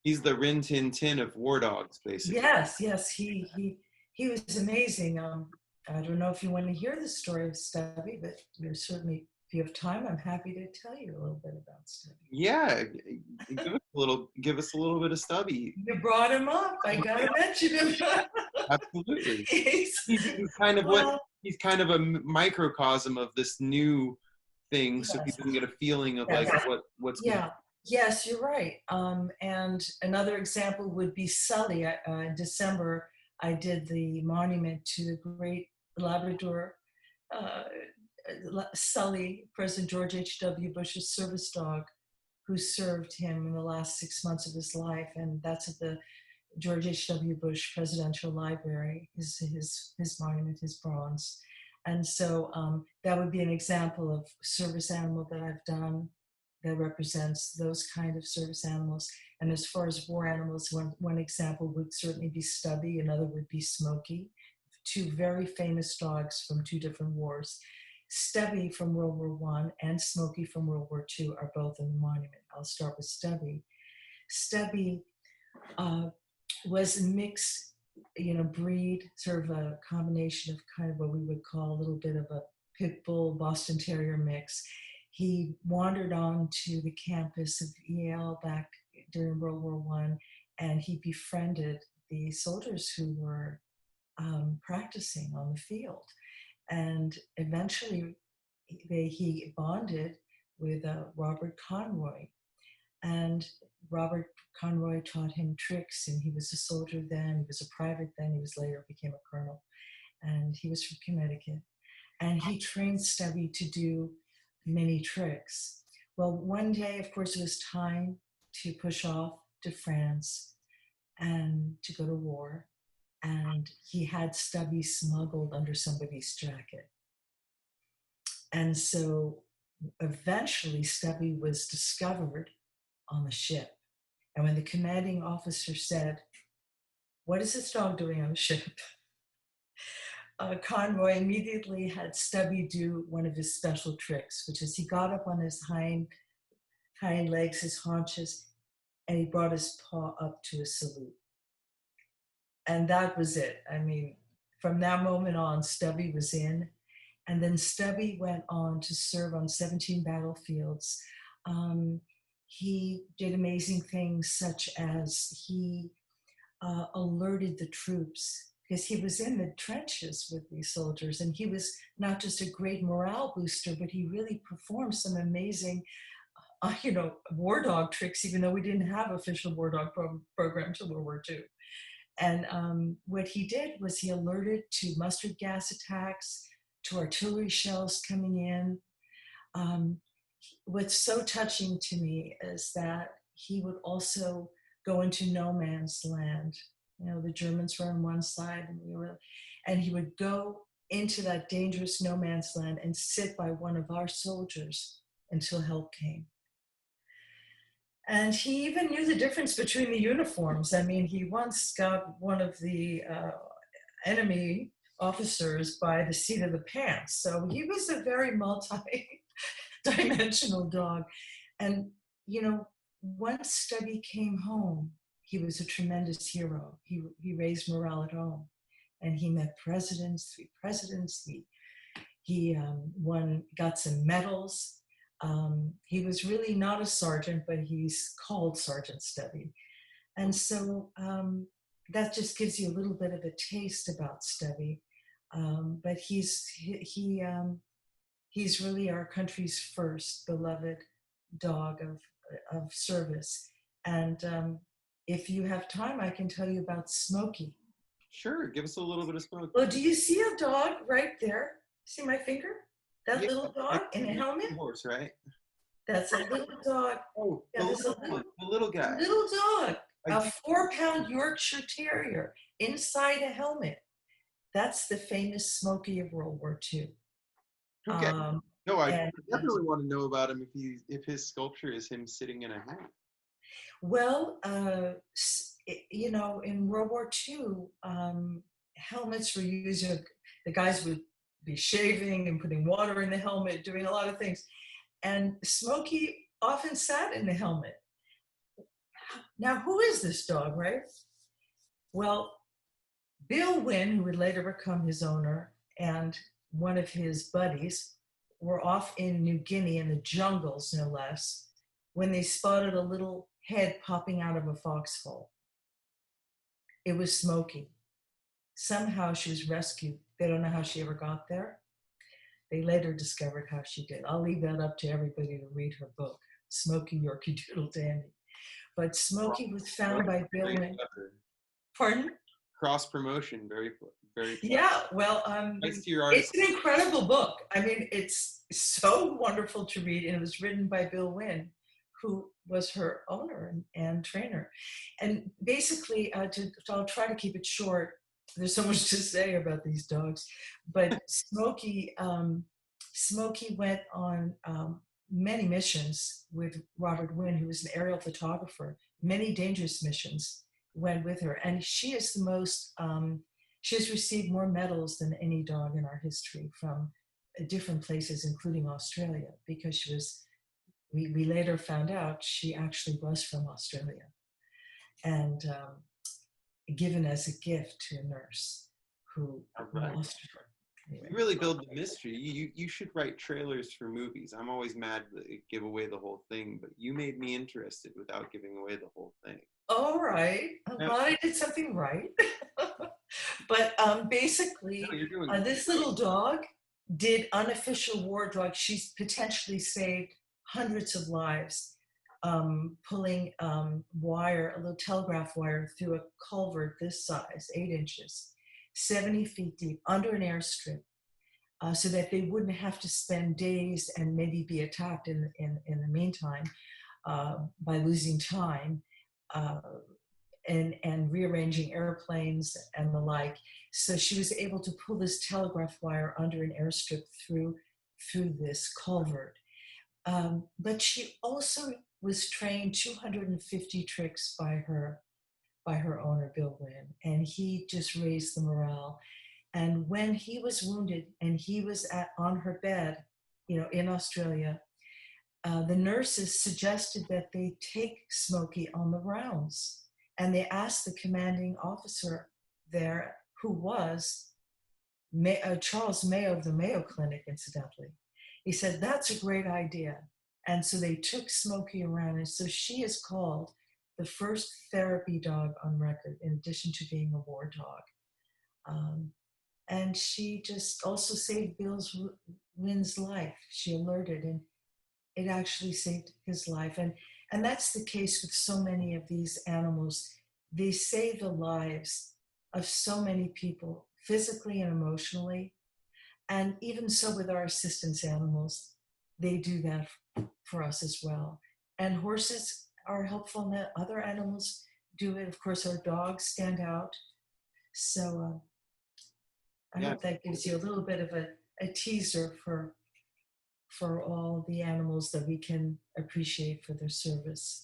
He's the Rin Tin Tin of war dogs, basically. Yes, yes, he was amazing. I don't know if you want to hear the story of Stubby, but you're certainly, if you have time, I'm happy to tell you a little bit about Stubby. Yeah, give us a little bit of Stubby. You brought him up. I gotta mention him. Absolutely. he's, He's kind of well, he's kind of a microcosm of this new thing, so yes, people can get a feeling of like yes, what's going. yeah, yes, you're right. And another example would be Sully. In December, I did the monument to the great Labrador uh, Sully, President George H.W. Bush's service dog, who served him in the last 6 months of his life, and that's at the George H.W. Bush Presidential Library, his monument, his bronze. And so that would be an example of service animal that I've done that represents those kind of service animals. And as far as war animals, one example would certainly be Stubby, another would be Smokey, two very famous dogs from two different wars. Stubby from World War I and Smokey from World War II are both in the monument. I'll start with Stubby. Stubby was a mixed, breed, sort of a combination of kind of what we would call a little bit of a pit bull Boston Terrier mix. He wandered onto the campus of Yale back during World War I, and he befriended the soldiers who were practicing on the field. And eventually he bonded with Robert Conroy. And Robert Conroy taught him tricks, and he was a soldier then, he was a private then, he was later became a colonel. And he was from Connecticut. And he trained Stubby to do many tricks. Well, one day, of course, it was time to push off to France and to go to war. And he had Stubby smuggled under somebody's jacket. And so eventually Stubby was discovered on the ship. And when the commanding officer said, "What is this dog doing on the ship?" Conroy immediately had Stubby do one of his special tricks, which is he got up on his hind legs, his haunches, and he brought his paw up to a salute. And that was it. I mean, from that moment on, Stubby was in. And then Stubby went on to serve on 17 battlefields. He did amazing things, such as he alerted the troops, because he was in the trenches with these soldiers, and he was not just a great morale booster, but he really performed some amazing war dog tricks, even though we didn't have official war dog program till World War II. And what he did was he alerted to mustard gas attacks, to artillery shells coming in. What's so touching to me is that he would also go into no man's land. The Germans were on one side, and he would go into that dangerous no man's land and sit by one of our soldiers until help came. And he even knew the difference between the uniforms. I mean, he once got one of the enemy officers by the seat of the pants. So he was a very multi-dimensional dog. And, once Stubby came home, he was a tremendous hero. He raised morale at home. And he met presidents, 3 presidents. He got some medals. He was really not a sergeant, but he's called Sergeant Stubby. And so that just gives you a little bit of a taste about Stubby. But he's really our country's first beloved dog of service. And if you have time, I can tell you about Smokey. Sure, give us a little bit of Smokey. Well, do you see a dog right there? See my finger? That little dog in a helmet? Horse, right? That's a little dog. Oh, yeah, the little guy. Little dog, a 4-pound Yorkshire Terrier inside a helmet. That's the famous Smokey of World War II. Okay. No, I definitely want to know about him if his sculpture is him sitting in a hat. Well, in World War II, helmets were used. The guys would be shaving and putting water in the helmet, doing a lot of things. And Smokey often sat in the helmet. Now, who is this dog, right? Well, Bill Wynn, who would later become his owner, and one of his buddies were off in New Guinea in the jungles, no less, when they spotted a little head popping out of a foxhole. It was Smokey. Somehow she was rescued. They don't know how she ever got there. They later discovered how she did. I'll leave that up to everybody to read her book, Smokey Yorkie Doodle Dandy. But Smokey was found by Bill Very Wynn. clever. Pardon? Cross promotion, very clever. Yeah, well, Thanks to your it's artist. an incredible book. I mean, it's so wonderful to read, and it was written by Bill Wynn, who was her owner and trainer. And basically, I'll try to keep it short. There's so much to say about these dogs, but Smokey went on many missions with Robert Wynn, who was an aerial photographer. Many dangerous missions went with her, and she is the most. She has received more medals than any dog in our history from different places, including Australia, because she was. We later found out she actually was from Australia, and given as a gift to a nurse who Right. lost her. Anyway. You really build the mystery. You should write trailers for movies. I'm always mad that they give away the whole thing, but you made me interested without giving away the whole thing. All right. I'm glad I did something right. But basically, No, this little dog did unofficial war drugs. She's potentially saved hundreds of lives, pulling wire, a little telegraph wire through a culvert this size, 8 inches, 70 feet deep, under an airstrip, so that they wouldn't have to spend days and maybe be attacked in the meantime by losing time. And rearranging airplanes and the like. So she was able to pull this telegraph wire under an airstrip through this culvert. But she also was trained 250 tricks by her owner, Bill Wynn, and he just raised the morale. And when he was wounded and he was on her bed, in Australia, the nurses suggested that they take Smokey on the rounds. And they asked the commanding officer there, who was Charles Mayo of the Mayo Clinic, incidentally. He said, that's a great idea. And so they took Smokey around. And so she is called the first therapy dog on record, in addition to being a war dog. And she just also saved Wynn's life. She alerted, and it actually saved his life. And that's the case with so many of these animals. They save the lives of so many people, physically and emotionally. And even so with our assistance animals, they do that for us as well. And horses are helpful, and other animals do it. Of course, our dogs stand out. So I hope that gives you a little bit of a teaser for all the animals that we can appreciate for their service.